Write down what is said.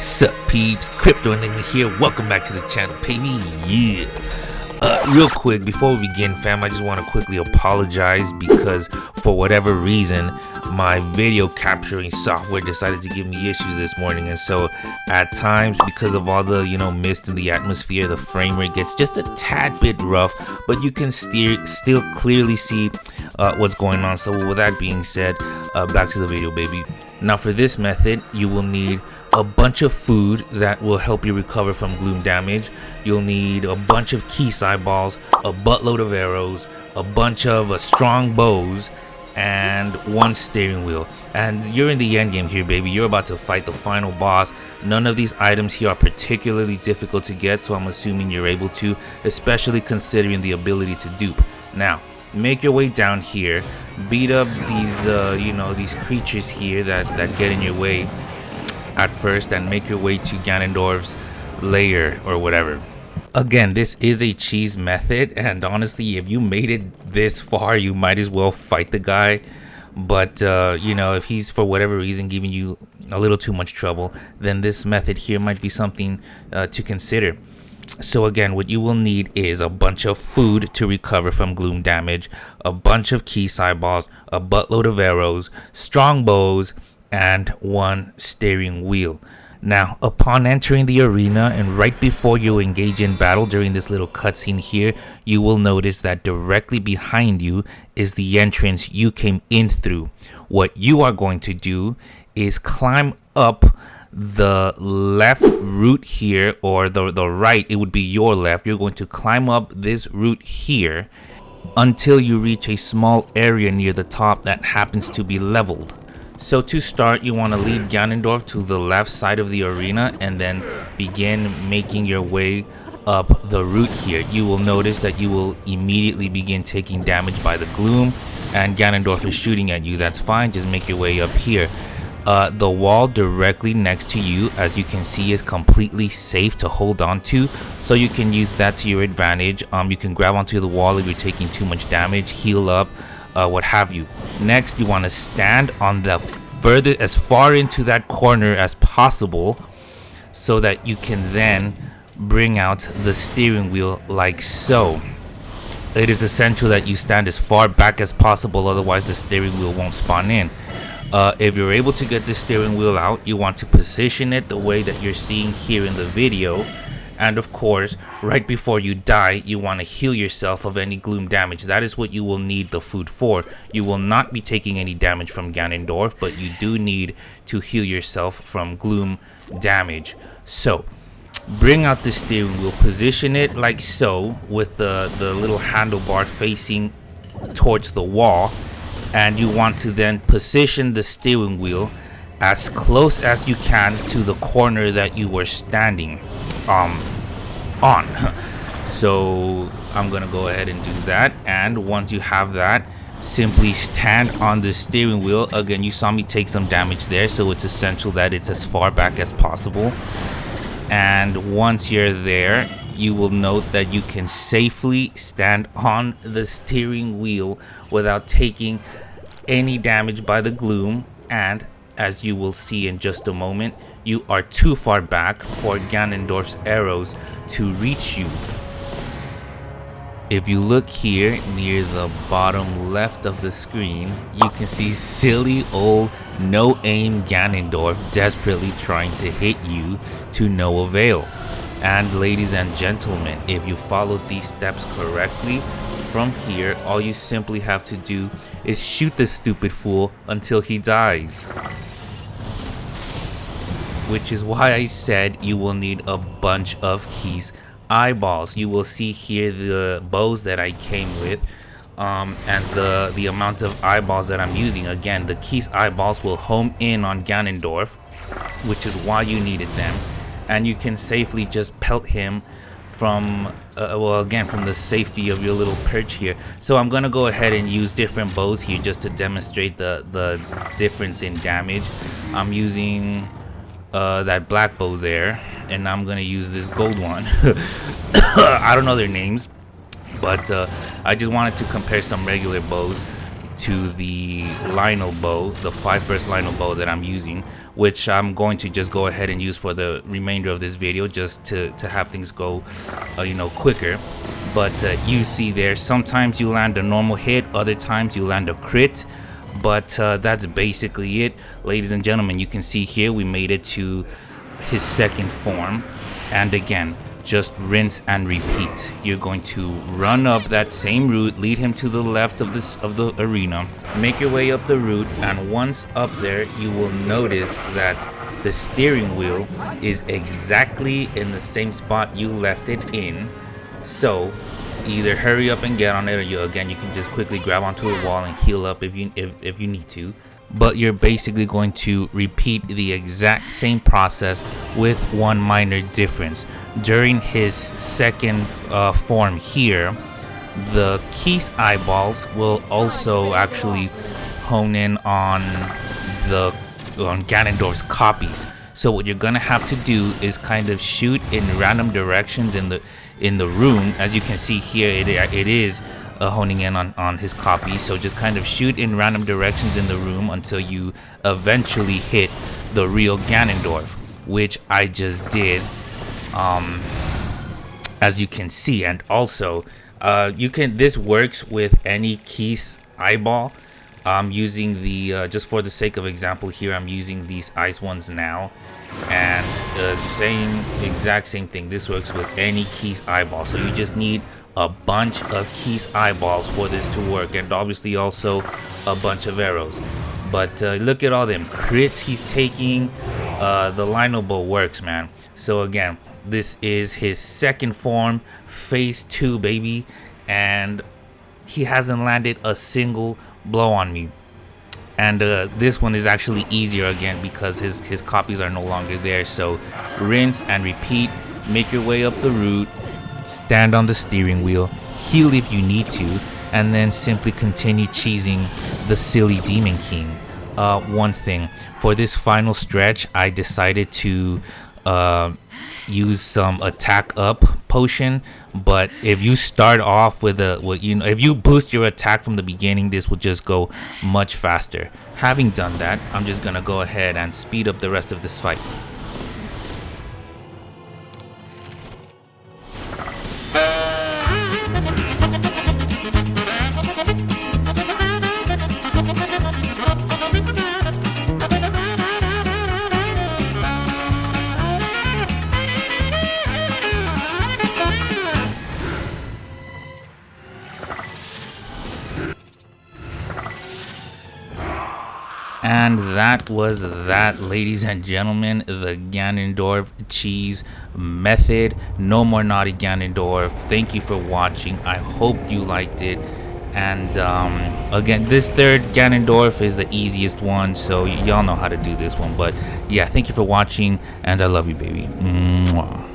Sup peeps, Crypto Enigma here. Welcome back to the channel, baby. Yeah. Real quick, before we begin, fam, I just want to quickly apologize because for whatever reason, my video capturing software decided to give me issues this morning, and so at times, because of all the mist in the atmosphere, the frame rate gets just a tad bit rough, but you can still clearly see what's going on. So with that being said, back to the video, baby. Now for this method, you will need a bunch of food that will help you recover from gloom damage. You'll need a bunch of key eyeballs, a buttload of arrows, a bunch of strong bows, and one steering wheel. And you're in the end game here, baby. You're about to fight the final boss. None of these items here are particularly difficult to get, so I'm assuming you're able to, especially considering the ability to dupe. Now, make your way down here, beat up these these creatures here that get in your way at first, and make your way to Ganondorf's lair or whatever. Again, this is a cheese method, and honestly, if you made it this far, you might as well fight the guy. But if he's for whatever reason giving you a little too much trouble, then this method here might be something to consider. So again, what you will need is a bunch of food to recover from gloom damage, a bunch of key eyeballs, a buttload of arrows, strong bows, and one steering wheel. Now, upon entering the arena and right before you engage in battle during this little cutscene here, you will notice that directly behind you is the entrance you came in through. What you are going to do is climb up the left route here, or the right, it would be your left. You're going to climb up this route here until you reach a small area near the top that happens to be leveled. So to start, you want to lead Ganondorf to the left side of the arena and then begin making your way up the route here. You will notice that you will immediately begin taking damage by the gloom, and Ganondorf is shooting at you. That's fine, just make your way up here. The wall directly next to you, as you can see, is completely safe to hold on to, so you can use that to your advantage. You can grab onto the wall if you're taking too much damage, heal up, what have you. Next, you want to stand on the as far into that corner as possible, so that you can then bring out the steering wheel like so. It is essential that you stand as far back as possible, otherwise the steering wheel won't spawn in. If you're able to get the steering wheel out, you want to position it the way that you're seeing here in the video. And of course, right before you die, you want to heal yourself of any gloom damage. That is what you will need the food for. You will not be taking any damage from Ganondorf, but you do need to heal yourself from gloom damage. So, bring out the steering wheel, position it like so, with the little handlebar facing towards the wall. And you want to then position the steering wheel as close as you can to the corner that you were standing on. So I'm gonna go ahead and do that, and once you have that, simply stand on the steering wheel. Again, you saw me take some damage there, so it's essential that it's as far back as possible. And once you're there, you will note that you can safely stand on the steering wheel without taking any damage by the gloom. And as you will see in just a moment, you are too far back for Ganondorf's arrows to reach you. If you look here near the bottom left of the screen, you can see silly old no-aim Ganondorf desperately trying to hit you to no avail. And ladies and gentlemen, if you followed these steps correctly, from here, all you simply have to do is shoot the stupid fool until he dies. Which is why I said you will need a bunch of keys eyeballs. You will see here the bows that I came with, and the amount of eyeballs that I'm using. Again, the keys eyeballs will home in on Ganondorf, which is why you needed them. And you can safely just pelt him from from the safety of your little perch here. So I'm gonna go ahead and use different bows here just to demonstrate the difference in damage. I'm using that black bow there, and I'm gonna use this gold one. I don't know their names, but I just wanted to compare some regular bows to the Lionel bow, the 5-burst Lionel bow that I'm using, which I'm going to just go ahead and use for the remainder of this video, just to have things go you know, quicker. But you see there, sometimes you land a normal hit, other times you land a crit. But that's basically it, ladies and gentlemen. You can see here we made it to his second form, and again, just rinse and repeat. You're going to run up that same route, lead him to the left of the arena, make your way up the route, and once up there, you will notice that the steering wheel is exactly in the same spot you left it in. So either hurry up and get on it, or you can just quickly grab onto a wall and heal up if you need to. But you're basically going to repeat the exact same process with one minor difference. During his second form here, the Keith's eyeballs will also actually hone in on Ganondorf's copies. So what you're gonna have to do is kind of shoot in random directions in the room. As you can see here, it is honing in on his copy. So just kind of shoot in random directions in the room until you eventually hit the real Ganondorf, which I just did, as you can see. And also this works with any Keith's eyeball. I'm using the just for the sake of example here, I'm using these ice ones now, and exact same thing. This works with any Keith's eyeball. So you just need a bunch of Keith's eyeballs for this to work, and obviously also a bunch of arrows. But look at all them crits he's taking. The Lino bow works, man. So again, this is his second form, phase 2, baby, and he hasn't landed a single blow on me. And this one is actually easier again because his copies are no longer there. So rinse and repeat, make your way up the route, stand on the steering wheel, heal if you need to, and then simply continue cheesing the silly Demon King. One thing, for this final stretch, I decided to use some attack up potion. But if you start off with if you boost your attack from the beginning, this will just go much faster. Having done that, I'm just gonna go ahead and speed up the rest of this fight. And that was that, ladies and gentlemen, the Ganondorf cheese method. No more naughty Ganondorf. Thank you for watching. I hope you liked it. And again, this third Ganondorf is the easiest one, so y'all know how to do this one. But yeah, thank you for watching, and I love you, baby. Mwah.